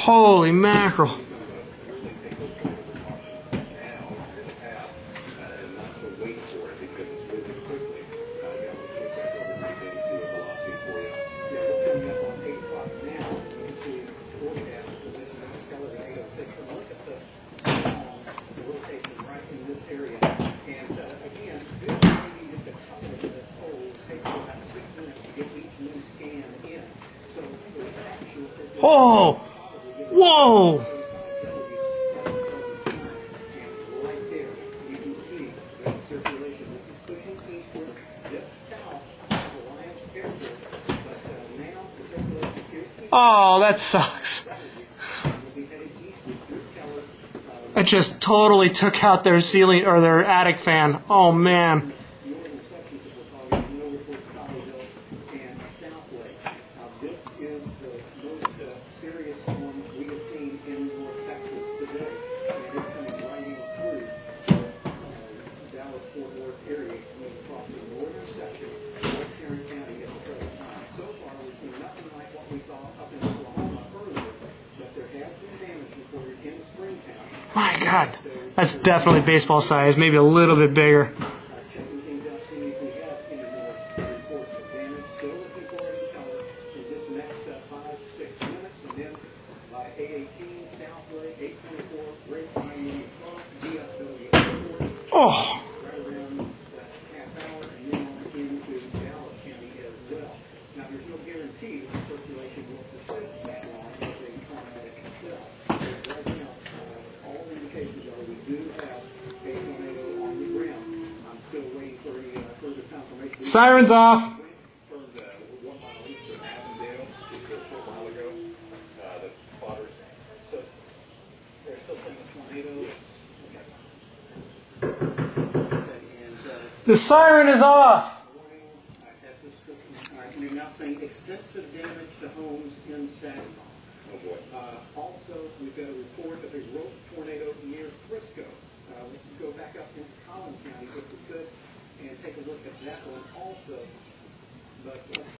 Holy mackerel. Oh! Whoa! Oh, that sucks. It just totally took out their ceiling or their attic fan. Oh man. This is the most serious storm we have seen in North Texas today, and it's coming right in through Dallas-Fort Worth area, coming across the northern section of Tarrant County at the present time. So far, we've seen nothing like what we saw up in Oklahoma earlier, but there has been damage reported in Springtown. My God, that's definitely baseball size, maybe a little bit bigger. Checking things out, seeing if we have any more reports of damage. Still looking for it in color in this next 5-6 minutes, and then by 8:18 Southway, 8:24 Grapevine across DFW Airport. Oh. Right around that half hour, and then on into Dallas County as well. Now, there's no guarantee that the circulation will persist that long as a tornado itself. Right now, all indications are we do have a tornado on the ground. I'm still waiting for any further confirmation. Sirens off. From the 1 mile east of Avondale, just a short while ago, the spotters. So they're still saying a tornado. The siren is off. They're now saying extensive damage to homes in Saginaw. Oh boy. Also, we've got a report of a rope tornado near Frisco. Let's go back up into Collin County if we could and take a look at that one also. But